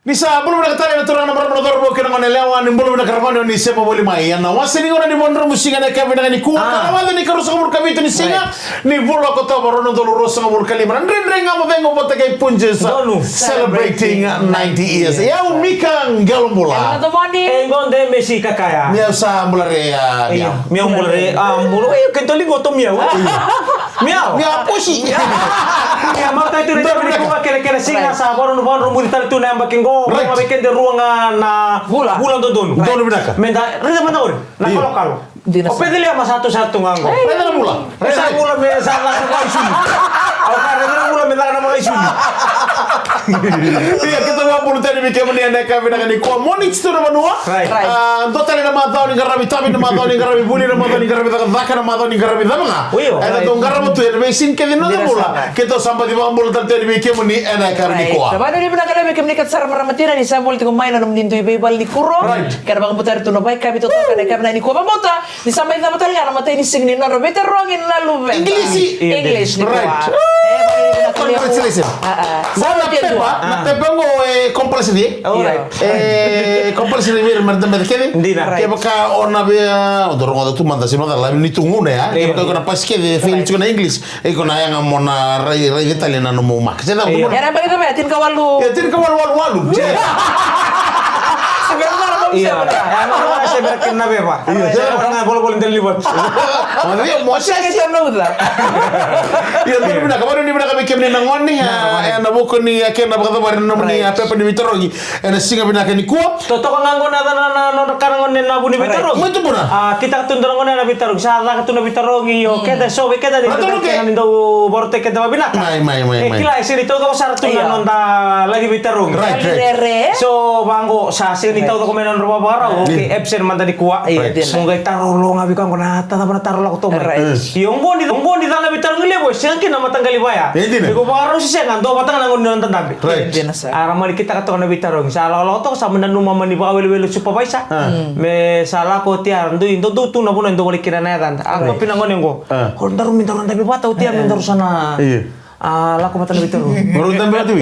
Nisa belum nak tanya natural nomor motor bo kena ngone lewan belum nak ramon ni siapa boleh main na wasini ngone di mondro musinga na kami dengan ni ku kana wala ni karus umur kami tu ni singa ni bolo ko to barono to ros umur kali man rendre ngamo vengo bote kay punjes celebrating 90 years ya umika ngalmula ngonde Messi kakaya mia sa mulare ya mia mulare mulo kento lingo to mia mia pushi ya mata itu ni ko kele singa sa barono muri tar tu namba kingo Mga weekend ruangan na bulan doon. Doon binaka. Menda, rida man ori. Na lokal. O pwede liya satu-satu ngango. Pwede na mula. Rida mula me sa lang ko isuni. O ka rida mula me lang na mga isuni. Iya kita nga pulutan ni bikay mo niya na kami na kaniko. Monix to naman nuwa. Total na mataw ni garabi tabi na mataw ni garabi buli na mataw ni garabi daka na mataw ni garabi dama nga. Eta tong garabi to yan may sin kedin na mula. Kita sampai di bawah pulutan ni bikay mo ni na kami ko. Sabado ni pinakala may kami kat sarap ramatira ni Samuel ti kumain na ninto ibebal ni Kuro. Kaya bang putar to no bay kami to kana kami na ni ko mamota. Ni samay na matal nga namatay ni sing ni no better wrong in la luve. English ni ko. Congratulations. Sana pepa ngo complexity. Complexity mir mar dambe kede. Ke baka ona be odoro ngodo tu manda sino dalla ni tungu ne ya. Ke baka na paske de film tu na English. E kona yang mona rai italiana no mo mak. Seda ko. Ya na balik tin kawalu. Ya tin kawalu. Iya, emang saya berken na beba. Iya, saya orang boleh terlibat. Mana mo siya Kita no da. Ya tapi bina kabar ni bina kami kemni nangon ni ya na buku ni aken na bakata barin na ni apa pa ni bitarogi na singa bina kani kuo Toto ka ngango na kanangon na buni bitarogi. Mo itu puna kita katundang ngon na bitarogi. Sa la katuna bitarogi yo keda so keda di kan do borte keda binaka. Mai. Kila sini to ko sartu na nonda lagi bitarogi. Right. So banggo sa sini to ko menon rupa bara oke absent man tadi kuat semoga taruh lo ngabi kan kena tata pada taruh lah kotor yonggon di tanah bitar ngile boy sengkin nama tanggali baya bego baru sih sengan do batang nangon nonton tabi aramali kita kata kena bitar ong salah lo to sama nanu mama ni bawa welu supervisor me salah ko tiar ndo indo tu na puno ndo balik kira na tan aku pinangon ngo ko ndaru minta ron tapi patau tiar minta sana laku mata na bitaro. Marunong tambe atu.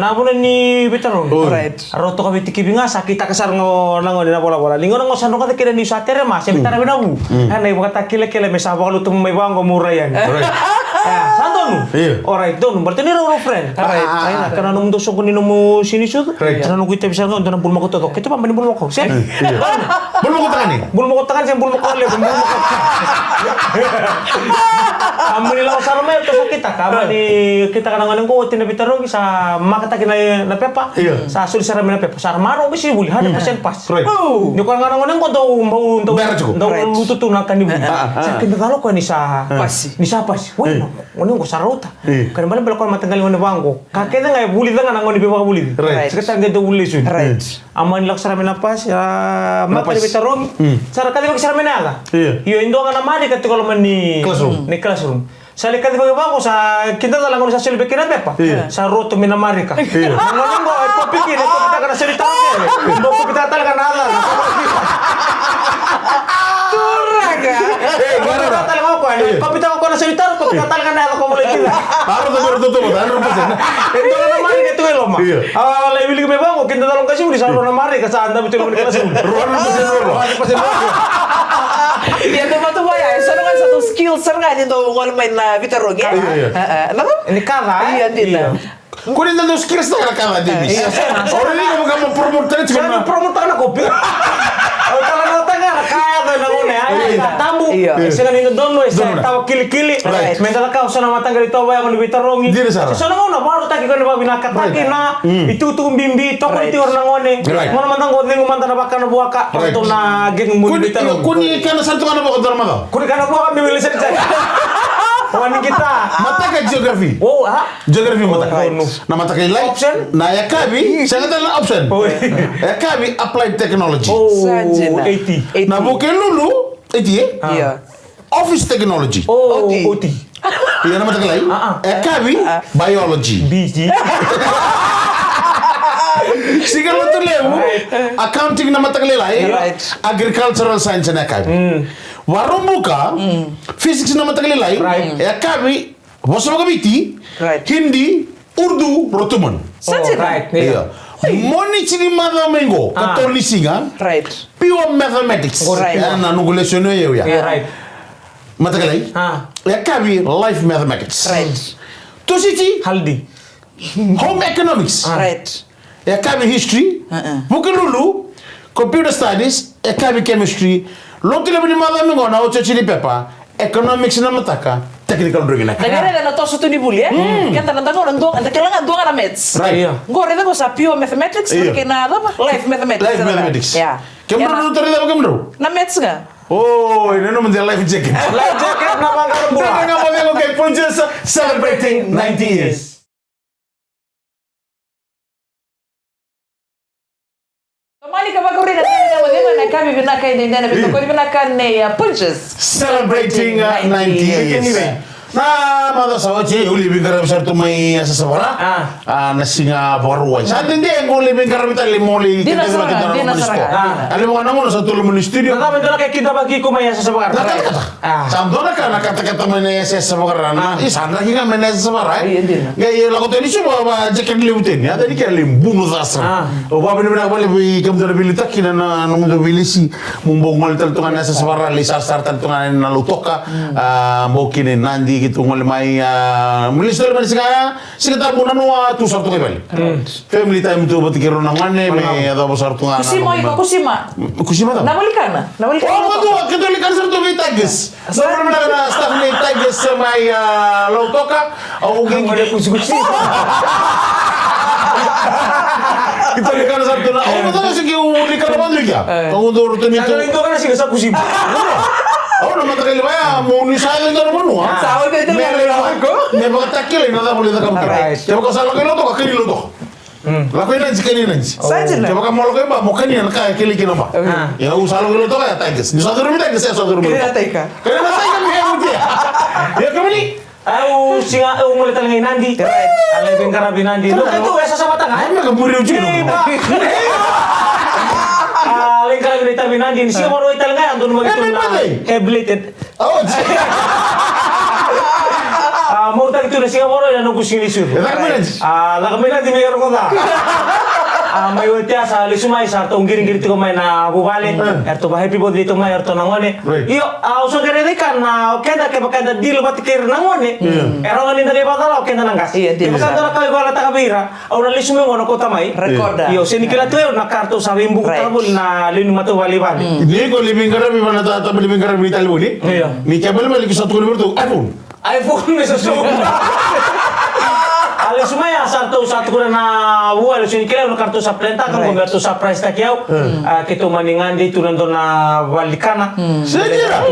Na puno ni bitaro. Right. Roto ka bitiki binga sakita kasar ngo nango na bola. Lingo ngo sano ka kira ni satere mas bitara binabu. Ana ibu kata kile me sabo lu tum me bango murayan. Ya, santonu. Alright, don berarti ni ro friend. Right. Karena num doso ko ni num sini sud. Karena nung kita bisa ngo dan bulma ko to. Kita pa mani bulma ko. Sen. Bulma ko tangan ni. Bulma ko tangan sen bulma ko le bulma ko. Amni law sarme to kita kamani kita kadang-kadang ko tina bitarogi sa makata kina na pepa sa suli sara na pepa sa maro bisi buli 100% pas ni ko kadang-kadang ko daw lututu na kanibuli sa kinagalo ko ni sa pas bueno ngone ko sarota kan bala ko matanggal ngone bango kakeda ngai buli dengan ngone pepa buli sekata ngedo buli sun aman lak sara na pas ya makata bitarogi sara kali ko sara na ala yo indo ngana mari kat ko ni classroom Sali kadi bagaimana sa kita dalam ngomong sa silbi kina pepa sa roto minamarika. Ngomong ko ay papikir ito kita kana salita ko. Ndo ko kita talaga na ala. Turaga. Kita talaga ko ay papita ko na salita ko kita talaga na ala ko mulai kita. Baru to ano pa sen. Ito na marika ito elo ma. Ala ibili ko pepa ko kita dalam kasi uli sa marika sa anda bitul ko kana sul. Ruan pa sen. Ya teman ya, sana kan satu skill serga ni to ngol main na bitarogi. Nako? Ini kara. Iya dina. Kunin na dos skills na kala demis. Ora ni mo ka promote ni Saya promote na kopi. Kalau na tanga kaya na ngone ay tamu. Sila ni dono sa tawa kili-kili. Mental ka usana matang galito ba yung bitarogi. So na ngona baru taki ko na binakat taki na itu bimbi to ko iti or na ngone. Ngono man tang godling man na baka na buaka to na geng mo bitarogi. Kuni kana santo kana ba ko dorma ka? Kuni kana buaka mi wili sa Wani kita mata ka geography. Oh, Geography mata ka. Na mata ka life option. Na ya kabi, sa na option. Ya kabi applied technology. Oh, 80. Na bukan lulu, itu Iya. Office technology. Oh, OT. Iya na mata ka lain. Ya kabi biology. BG. Sigal lo lewu accounting na mata ka lain. Agricultural science na kabi. Warung buka physics na mata ka lain. Ya kabi bosa ka biti. Hindi, Urdu, Rotuman. Right. Iya. Monici di Madamengo, Cattolicinga, Right. pure mathematics. Right. Na non lezione io ya. Right. Matagalay? Ya kabi life mathematics. Right. To siti Haldi. home economics. Right. Ya kabi history. Bukululu computer studies, ya kabi chemistry. Lotile di Madamengo na ocho chili pepper, economics na mataka. Technical drawing na. Nagare na to sa tunibuli Kanta nang tango nang anta kailangan doon ka na maths. Right. Ngore na ko sa pure mathematics kaya na life mathematics. Life mathematics. Yeah. Kemro tari da kemro. Na maths nga. Oh, ini no menjadi life jacket. Life jacket na bangka buah. Kita nggak mau nengok kayak Punches celebrating 90 years. Kamali ka ba ko rin na magana kami binakay din na bito ko binakay na Punches Celebrating 90 years. Nah, mata sahaja uli bingkar besar tu mai sesabara. Nasi Singapura wan. Saat ini yang uli bingkar kita limoli Di Nasaraga, kita di Nasaraga. Ali mau nanggung satu lemon studio. Kami tu kayak kita bagi ku maya sesebar. Sampai nak kata-kata mana sesabara. Isandra kita mana sesabara. Iya, iya. Gaya lagu tu ni cuma bawa jaket liutin ya. Tadi kita limbunuh dasar. Oba benar-benar boleh beli kamu tu beli tak kina na namu tu beli si mumbong tel tungan sesabara lisar tel tungan nalutoka. Mungkin nanti gitu ngol mai milis dole man sika bunan wa tu sartu kebal family time tu batikiro nang ane me ada besar tu Kusima iko kusima ta nabalikana oh tu ketolikan sartu be tages sama na staff ni tages mai lautoka au geng Ada kusi-kusi. ketolikan sartu na oh betul sih uli kan bandu ya kamu tu rutun itu Kalau itu kan sih gak kusi. oh nama tak kaya mau ni saya itu mana Sawa dia tu aku. me baktakile na da boleh da kamu Right. coba kau salah kilo tu kini lo tu lakuin nanti kini nanti Saja lah. coba kamu lo kaya mau kini nak kaya kili kino ba ya usah lo kilo tu kaya tages ni satu rumah tages ya satu rumah Kaya taika. kaya na tages me dia ya kamu ni Aku singa mulai talangin nandi. Right. Alay bengkara binandi. Lo itu esa sama tangan. ay magaburi uji no Lengkara binita binandi. Siya mo ro italanga andun mo ito na heblated. oh Mau tak itu na siya mo ro na kusini siya. Lakamina di mayor ko da. May ultia sa lisumay sa tong giring-giring ko may na bubali. Erto ba happy birthday to may erto nangone. Iyo, uso gere kan na kenda ke bakanda dilo batikir nangone. Ero ngani ndale batala kenda nangas. Bakanda ka wala ta kabira. Au na lisumay ngono ko tamay. Recorda. Iyo, sinikila to na karto sa bimbu tabul na linu mato bali-bali. ni ko living kara bi mana ta living kara bi tal boli ni kabel balik satu kilo tu iPhone iPhone me susuko. Ale sumaya santo satu kuna na wala sini kila no kartu sa plenta kan kung kartu sa price ta kiyaw kito maningan dito nando na walikana Sejira.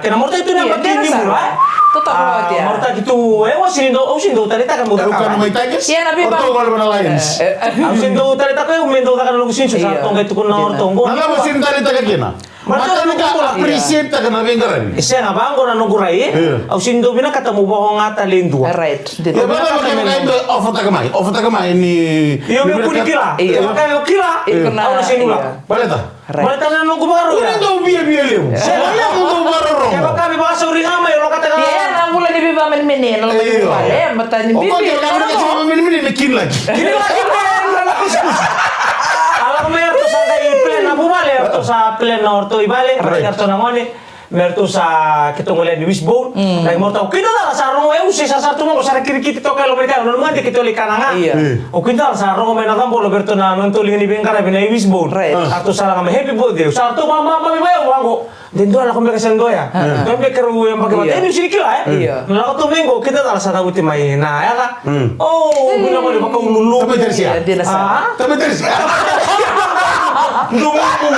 kina morta itu na magkindi mo Totoo dia. morta gitu sindo talita kan mo bukan nama tages Iya, nabi orto kalau mana Lions sindo talita ko mendo ta kan lugusin sa tong gitu kun na ortong nada mesin tali tak kena mata ka appreciate tak na bengkaran Isa nga ba ang nang guray au sindo bina katamo ba ko nga talindua Right. ya bala kayak offer tak mai ni Iyo may kunikila. Iyo kayo kila. Au na sinula. baleta Balita na nung gumaro Kunin ya. daw biya lew saya mau barorong Kaya kami baka sa uri nga may lo kata nga. Iya, na mula ni biba men menen na Iyo. bale, mata ni oh kau bibi. jangan kasi mamili mekin lagi Kini lagi Alam mo merto sa kay plan na bumali merto sa plan na orto ibali merto na ngone merto sa kitong ulan ni Wishbone dahil mo tao kita na sa rong usi sa sarto mo sa kirikiti to kay lo mereka no man kito likana nga o kita sa rong may nakambo lo merto na nonto lingi ni bengkara binay Wishbone ato sa nga happy birthday sa sarto mama mayo wango den do ala ko mereka sendo ya don be karu yang pakai mata ini sini kila na ko domingo kita na sa tabuti may na ya ka oh bila mo ba ko lulu tapi tersia Dia nasa. tapi tersia Lumupong.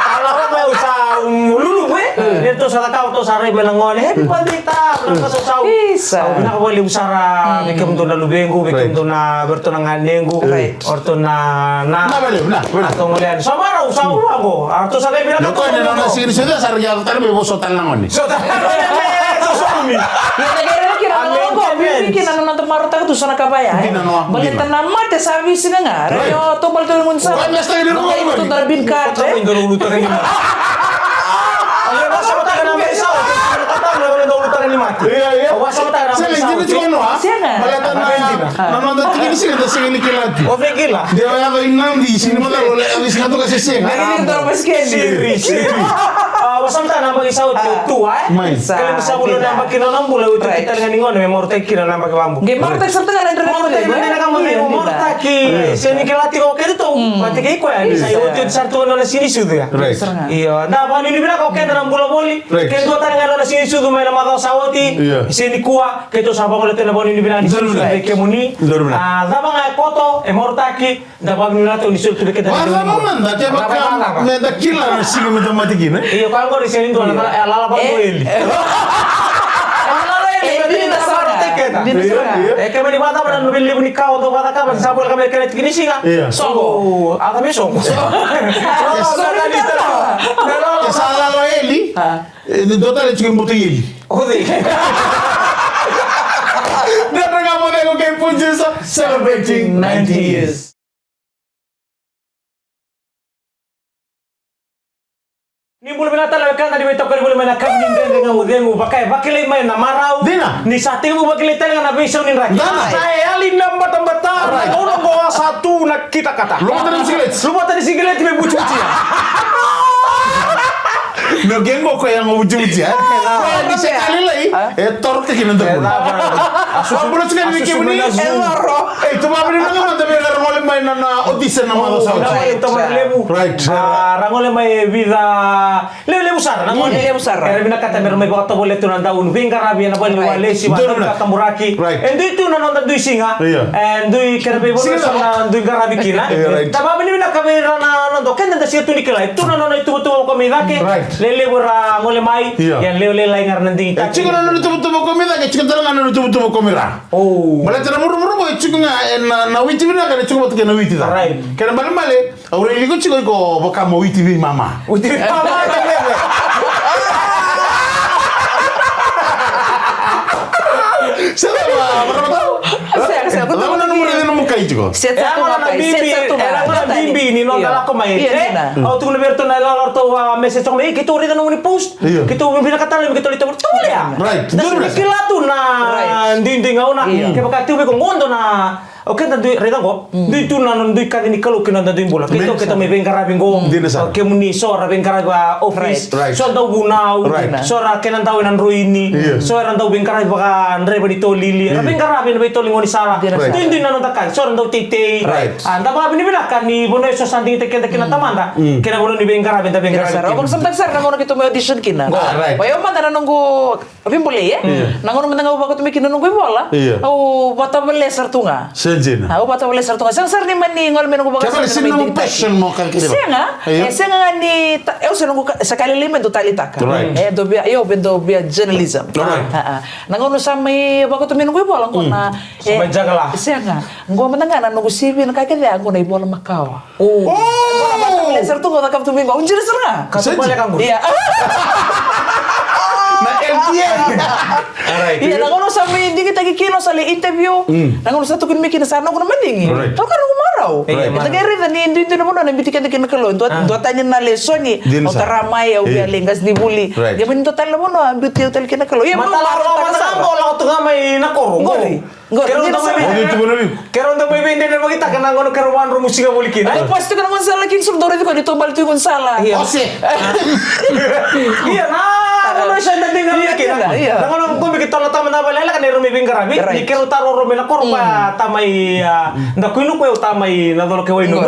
Alam ko may usa lulu dito sa tao to sa rebel ng ngone happy birthday ta nang kasasaw Isa. au nakawali usara bikem to na lubengo bikem to na berto na nganengo orto na balik na atong ulian sama ra usa ko arto sa kay Lo ko na na sir sudah sarja tar me boso tal nangoni so ta so sumi Ya negara kira na ko, bibi kina na marota tu sana kabaya. Balik tanam mate service na nga. Rayo to bal to mun sa. Bukan basta di rumah ko. Itu darbin ka. Tapos yung lulu ta rin. Ang sa mata ka na may isa, kata mo na lulu ta rin ni mati. Iya. Wasa mata na. Saya jadi cuma no. Malata na nonton tinggi sih kita sih ini kilati. O vegila. Dia yang inang di sini mana boleh habis ngatur kasih sih. Ini toro pasken. Siri. Wasa mata na bagi saut tua. Kalau bisa bulu na bagi nonong bulu itu kita dengan ingon memang mortek kira na bagi bambu. Gemar tak serta kan entre Mortek na kamu memang mortaki. Sini kilati kok kira tuh. Mati kayak kau ya. Saya itu satu nona sini sudah ya. Iya. Nah, apa ini bilang kau kena dalam bola boli. Kedua tadi nona sini sudah main sama kau sawati. Sini kuah. Ketu sama kau lihat bola ini bilang di sini sudah kemuni. Ah, dapat nggak foto. Mortaki. Dapat bilang tuh di sini sudah kita. Wah, mana? Dia bakal nenda kila sih kita mati gini. Iya, kalau kau di sini tuh ala apa tuh ini. Kami di mata pada mobil libu nikah untuk kata kami sabul kami kena gini sih kan? Songo, atau besok. Salah lo Eli. Ini total itu butuh Eli. Oh deh. Dia tengah mau nengok game punji celebrating 90 years. Ni bulu binata la kan tadi betok kan bulu mana kam dengan mudengu pakai lima main na marau. Dina. Ni sate mo pakai tengah na besok ni raki. Saya lina batang-batang. Orang bawa satu nak kita kata. Lu mau tadi singlet me bucu ya. No gengo ko yang mau bucu ya. Di sekali lagi. Torte kini untuk. Asal bulu sekali bikin ini. Itu apa ni nama tapi orang oleh main na audition nama dosa. Itu lebu. Right. Orang oleh main vida. Lebu sar. Orang oleh lebu sar. Karena bina kata mereka bawa tu boleh tu nanda un vingar rabi na boleh wale si mana kata muraki. Endo itu nanda dui singa. And dui kerana boleh sama dui garabi kina. Tapi bina kamera nanda kan nanda siapa tu nikela. Itu nanda itu betul kami laki. Lele orang oleh mai. Yang lele lain karena nanti. Cikgu nanda itu betul kami laki. Cikgu terang nanda itu betul kami lah. Oh. Malah cara muru-muru boy cikgu na witi bina kan cikgu betul kena witi dah. Karena balik. Orang ini cikgu ko bakal mau witi bi mama. Witi mama. Siapa? Berapa tahu? Saya aku tahu nomor ini nomor kai juga. Set satu bimbi ni non dala ko mai. Au tu lebih tu na lor tu message ko mai kita uri nang post. Kita bina kata lebih kita lihat tu ya. Right. Kila tu na dinding au na. Ke baka tu be ko ngondo na. Oke, tadi reda kok. Di tu nanon di kan ini kalau kena tadi bola. Kita me bengkar bingo. Ke muni sora bengkar office. So tau gunau. Sora kenan tau nan ruini. Sora tau bengkar ba andre bani to lili. Bengkar bin be to lingoni sala. Din nanon takkan. Sora tau tete. Anda ba bini bila kan ni bono so sanding teken teken tamanda. Kena bono ni bengkar ben ta bengkar. Sara, kung sampai sar nangono kita may audition kina. Payo man na nunggu abim boleh ya. Nangono man nga ba ko tumi kina nunggu bola. Au bata beleser tunga. Senjena. Aku bata boleh sartunga. Sang ni mani ngol menunggu bagas. Kaya sino mo passion mo kan kira. Siya nga ni eu sa nunggu sakali lima do talitaka. Do bia eu bendo bia journalism. Nangono sa may bago to menunggu bola ko na. Sumajagala. Siya nga. Ngwa man nga nunggu CV na kakaya ako na ibola Macau. Oh. Bata boleh sartunga nakam to menunggu. Unjir sarga. Kaso pala kang. Iya. Na LTN. Iya, nangono sa may hindi kita kikilo sa interview. Nangono sa tukun mi kinasano ko naman dingi. Tao ka nung umaraw. Ito kaya rin, hindi naman na nabitikan na kinakalo. Duwatan niya na lesson ni. O taramay, o bialingas di buli. Di ba nito tala mo na, beauty hotel kinakalo. Matalaro, wala ko nga may nakorong. Kero ndo may bende na makita ka nang ano karuan ro musika bulikin. Ay pasti ka naman sala kin surdore ko dito balik ko sala. Ose. Iya na. Ano siya nating bulikin. Nang ano ko mikita la tama na balala kan ro may bingarabi. Ni kero taro ro na korpa tamay nda kuno ko tamay na dolo ke way no.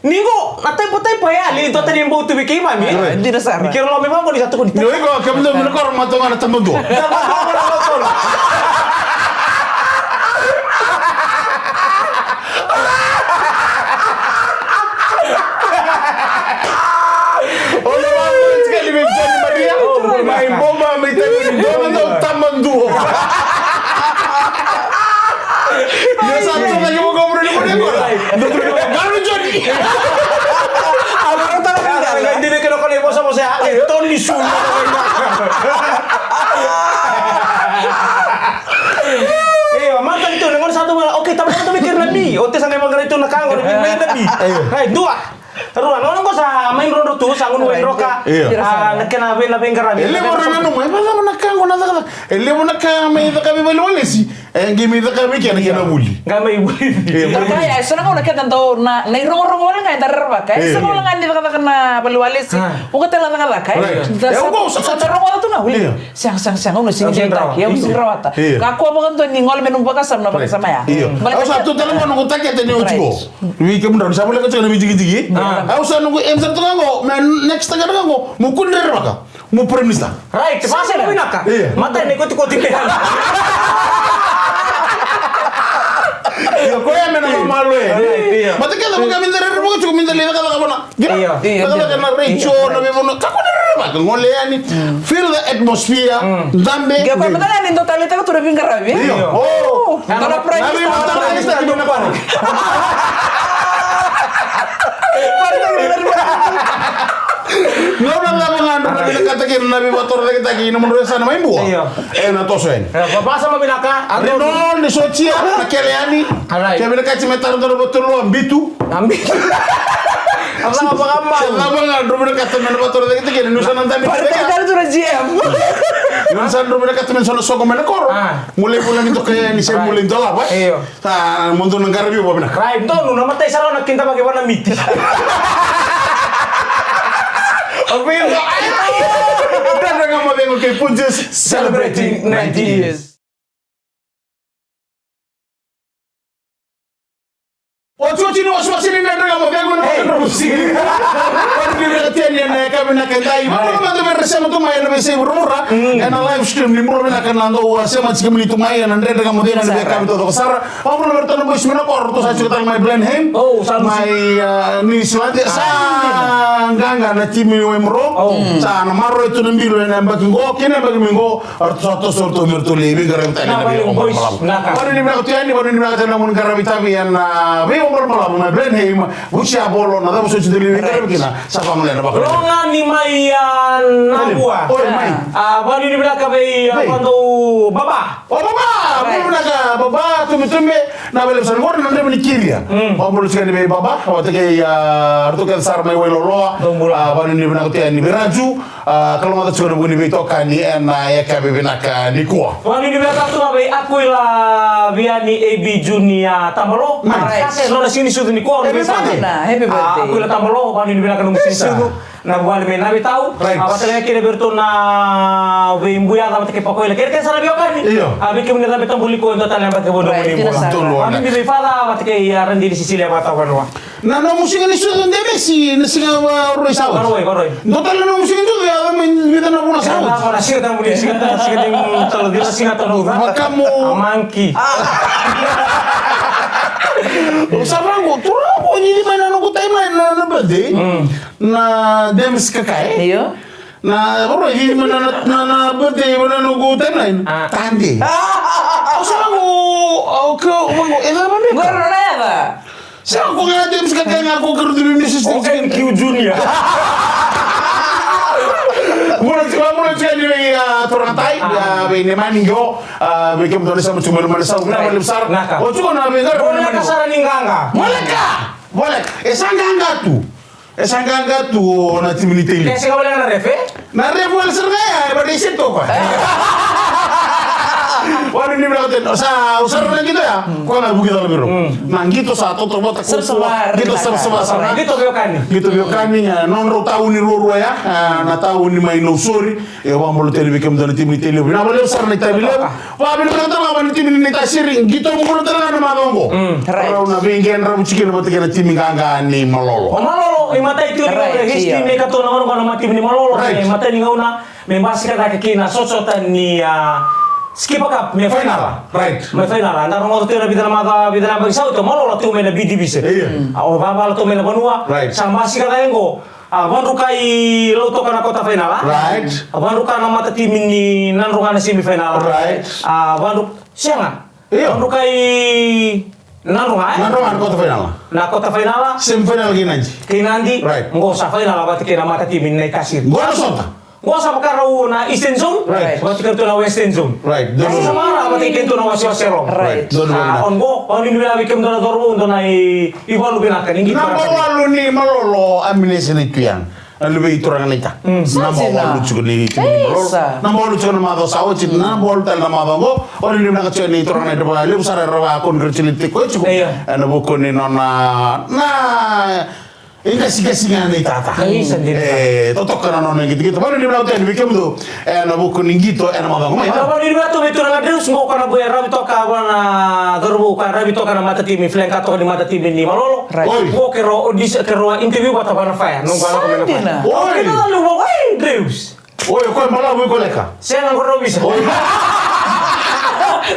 Ningo, natay potay pa ya, li dota ni mbo tu bikay mami. Hindi na sara. Mikiro lo memang ko di satu ko dito. Noi ko kam do mo ko ma to ngana tamundo. Olha lá, sekali bencana Maria. Main bomba mereka ni do tamundo. Ya satu lagi mau ngobrol di mana ko. Baru jadi. Abang tak ada. Hindi na kino ko ni bosa mo sa akin. Tony Sula. Mantap itu. Nengon satu. Oke, tapi kita mikir nabi. Oke, sana emang ganito nakanggo. Nabi. Right, dua. Ruang orang kok sa main rondo tuh sangun main roka. Nakena ben ngarabi. Ele morana no mai bala manakanga na kala. Ele monaka mai da kabi bali walesi. Ngimi da kabi kena muli. Gamay buli. Kaya sana ko nakita to na nairong-rong wala nga darba kay. Sa wala nga nila kana bali walesi. Uga tala nga kay. Sa tarong wala to na huli. Siang uno sing tak. Ya using rawata. Kako ba kanto ni ngol menung bakasam na bakasama ya. Sa to tala mo ko takete ni uchigo. Wi kem ndo sa bala ko na bijigi. Sa nunggu emser to ngo next taga ngo mukundir baka. Mu prime minister. Right, masa mo binaka. Mata ni ko tikotihan. Yo koya mena malu mata kala mo kami ndere mo ko min dali kala kabona kala kana recho na be mo ka ko ndere ba ngole yani feel the atmosphere ndambe ga pa mata ni totalita ko to rebin garabi oh kana prime minister ni na pare no na mga katakin na bibator na kitaki na munro sana may buo na to sen babasa mo binaka no ni sochia na keleani kaya binakachi metar ndo botolo ambitu Allah apa mga drum na katon na bator na kitaki no sana ndami para to GM yon sana drum na katon sana sogo mena koro mulai nito kaya ni sem mulai dola ba ta mundo ng garabi ba binaka right to no namatay sa na kinta bagaimana miti Amigo, dan dengan mo dengo kay Punjes celebrating 90 years. Ocho chino waswasini na dengan mo dengo na musik. Pag binigyan niya na kami na kantay. Ano ba ito resema to may na bese rumura. Na live stream ni muro na kanando wasema chikam ni tumay na dengan mo dengo na kami to kasara. Pamro na bertano mo ismena ko to sa chutang may Blenheim. May ni Swati sa nganga na timi o emro. Sa na maro ito ng biro na bakingo kina bakingo arto sorto mirto lebi garam tani na biyo. Ano ni mga tiyan ni ni mga tanong ng garamitabi yan na malam na Blenheim busia bolo na dapat suci dili garam kina sa pamulya na bakal. Ronga ni may nabua. Bani ni bila kabay kwando baba. Baba, baba tumbe na bele san ngor na ndem ni kiria. Pamulya sikani be baba awat kay arto kan sar may weloloa. Bani ni bila tiyan ni beraju kalau mata sudah buni be tokani na ya kabe binaka ni kuwa. Bani ni bila tu bay akuila biani AB Junior Tamalo. Kasi lo na sini sudah ni kuwa. Happy birthday. Akuila Tamalo bani ni bila kan musin na buwan me nabi tahu apa tanya kira berto na imbuya kama take pako ile kira sana biokani abi kemu na beton buli ko ndo tala ba kebo ndo mo ami bi fala apa take ya rendi di Sicilia ba taw kanwa na no musika ni sudo ndebe si na singa roi sawo koroi ndo tala no musika ndo ya men vida na buna sawo na sira tan buli sira ding tolo di singa tolo makamu amanki Sabango, turabo ni mana no kutay na birthday na dems kakae. Iyo. Na bro ni mana na birthday mana no kutay na tandi. Sabango, okay, wango eda ba me? Goro na ya. Sa ko nga dems kakae nga ko kerja ni system MQ Junior. Mula ni Torantai, ni Maninggo, bikin betul sama cuma sa na besar. O chuko na bengar. Bona kasara ni nganga. Boleh. Esanganga tu na timini tele. Kasi ka wala na refe? Na refe wala sir nga, ba di to ko. Wala ni bila ten sa usar na gitu ya. Ko na bugi dal biro. Nang gitu sa to bota ko. Gitu sama. Gitu biokani. Gitu biokani non ro tahu ni ro ya. Na tahu ni mai no sori. E wa mbolo tele bikem dan timini tele. Na bale usar na tabile. Wa bile na tama ban timini ni tasiri. Gitu mo ko tala na madongo. Ro na bingen ra buchiki na botika na timi nganga ni malolo. Malolo mata itu ni history me ka to na ono kana mati ni malolo. Mata ni ngauna me masika ka kina sosota ni skip up me final right me final andar mo to na bidana bagi sauto malolo to me na bidibise o baba to me na banua sa masika ka ngo Bandu kai lo to kana kota final right bandu kana mata tim ni nan rungana semi final right bandu sianga bandu kai nan rungan kota final na kota final semi final ginanji kinandi ngo sa final abati kina mata tim ni kasir gora sota Gua sama karau na Eastern Zone, gua tiker tu na Western Zone. Right. Kasi sa mara, pati kinto na wasi-wasirong. Right. On go, on ini bila bikin dona dorbo, dona iwan lu binakan, ingin Namba walu ni malolo amnesty ni tuyang. Lebih itu orang nita. Namba walu cukup ni malolo. Namba walu cukup nama do sawo cint. Namba walu tel nama do go. Orang ini nak cukup ni orang nita balik. Usara rawa akun kercilik kau cukup. Anu buku ni nona. Nah. Ini kasih ni tata. Totok kan nona gitu. Baru di belakang ni bikin tu. Anu buku ni gitu. Anu mabang. Baru di belakang tu betul nak ada semua kan abu rabi toka wana dorbo kan rabi toka na mata timi flank atau di mata timi ni malolo. Gua kero interview buat apa na fire. Nunggu aku mana fire. Kita lalu bawa Drews. Kau malah buku leka. Saya nggak perlu bisa.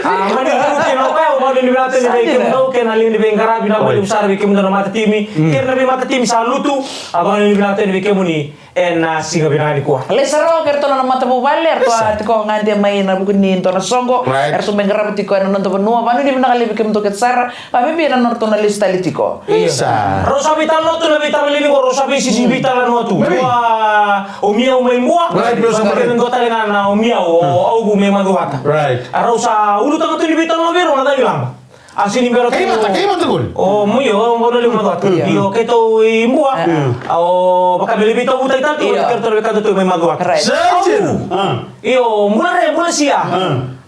Mani rutin apa ya? Mau di belakang ni bikin tu kena lini bikin karabi nak beli besar bikin dalam mata timi. Kena bikin mata timi salutu. Abang di belakang ni bikin muni. Singa binani kuah. Lesaro kerto na mata mo baler to at ko ngandi may na bukin ni to na songo erto mengrab tiko na nanto benua panu di benda kali bikin to ketsara pami bi na norto na lista litiko. Iya. Rosa vital no tu na vital lini ko rosa bi sisi vital no tu. Omia umay mua. Right. Rosa bikin ngota na omia o gu me maduata. Right. Rosa ulu tango tu ni vital no vero na dai lamba. Asini bero tu. Kayak mata gol. Oh muyo mo dali maduata. Iyo keto imua. O baka beli bito buta itan tu kerto beka tu me maduata. Sajin. Iyo mulare sia.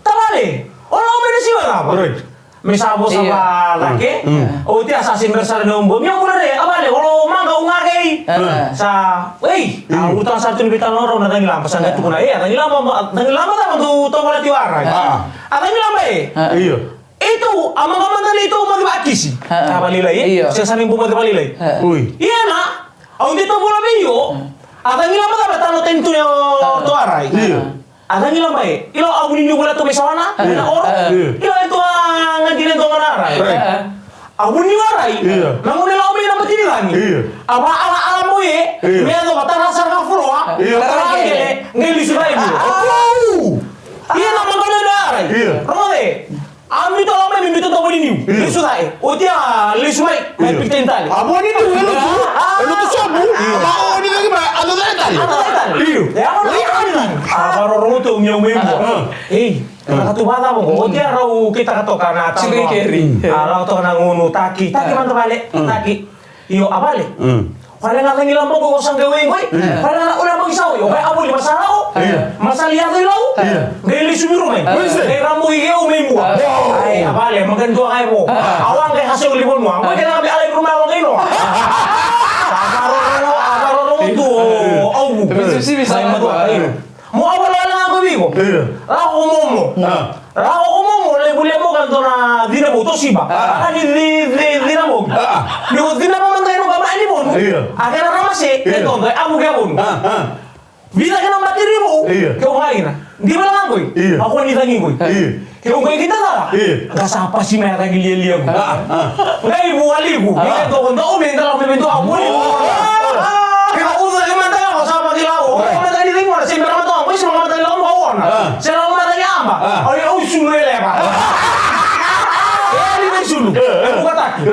Tabale. Ola me de sia apa? Right. Misabo sa laki. O ti asasin bersar no mbom. Yang mulare abale olo manga ungagei. Sa ei, utang satu ni bitan loro na dangilam pasanga tu kuna dangilam ta tu tongol tiwara. Dangilam Iya. Itu amang-amang tadi itu mau dibakisi. Apa nilai? Saya saling buat apa nilai? Iya nak. Aku itu bola bio. Ada nilai apa tak tahu tentu yang tuarai. Ada nilai baik. Ilo aku ni bola tu besawana. Ada orang. Ilo itu ngadirin tu ngarai. Aku ni warai. Namun nilai aku ni nama tini lagi. Apa alamu ye? Dia tu kata rasa kafurwa. Kata lagi ngeli sudah itu. Iya nama kau ni warai. Rode. Ami to lama mi to boni niu. Lisu dai. Otia lisu mai. Mai pitin tali. Aboni tu lu tu sabu. Ba oni lagi ba ado dai tali. Iyo. Ya ono. Abaro roto mi umembo. Katu bata mo. Otia rau kita katoka na ta. Keri. Ala to na ngunu taki. Taki man to bale. Taki. Iyo abale. Kaya nga nang ilang mo kung gawin ko kaya nga ulang mag-isaw kaya abo di masara ko masaliya ko ilaw dahil sumiro may kaya ramo hiyaw may mua ay abale maganda kayo mo awang kaya kasi ulibon mo ang kaya nga alay rumawang kayo abaro to awu may madwa kayo mo awala lang ako bigo Rako mo lebule mo kanto na dinamo to siba ani dinamo ni dinamo man tayo ba ani mo akan ramase ito ay amu gabon bila ka ng matiri mo kung kain na di ba lang ako ako ni tangin ko kung kayo kita na kasapa si may tagiliya ko ngay buwali ko ito kung daw may dalang may bento ako kaya kung sa man tayo ako sa pagkilaw kung matali din mo na simba naman to ako isa mga matali lang mo ako na sila lang matali ama ay sulu eleva. Ele vem sulu. Eu vou ataque.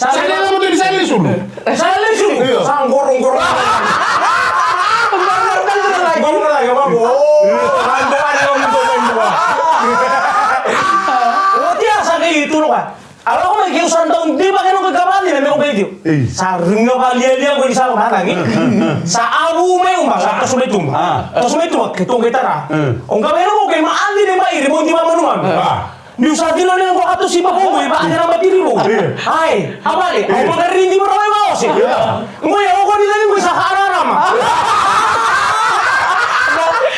Sai lá no teu sai sulu. Sai lá sulu. Sanggorong. Vamos lá, vamos. Ando muito. O dia sabe itu loh. Kalau kau mau kiusan tahun di bagian orang kekabalan ni memang begitu. Sarung apa lihat kau di sana mana ni? Sa abu memang sa terus betul ketong kita ra. Orang kau mau kau maan di mana ini mau di mana nuan? Di usaha di mana kau atur si bahu kau iba ada nama diri kau. Hai, apa ni? Kau mau rindu berapa mau sih? Kau yang kau di sana kau sahara nama.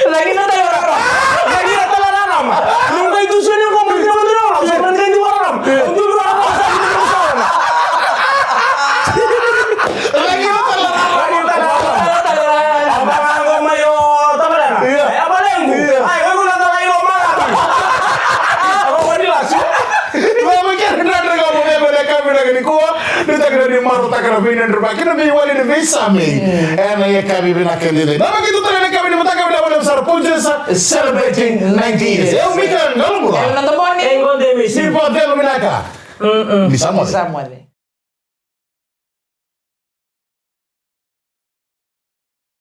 Lagi nanti orang. Lagi nanti orang nama. Nunggu itu sini kau menteri orang. Saya menteri di orang. Untuk celebrating 90 years. Eu me cango, não. El nanto morning. Engo de mi. Si pode, Luminaca. Di Samuel.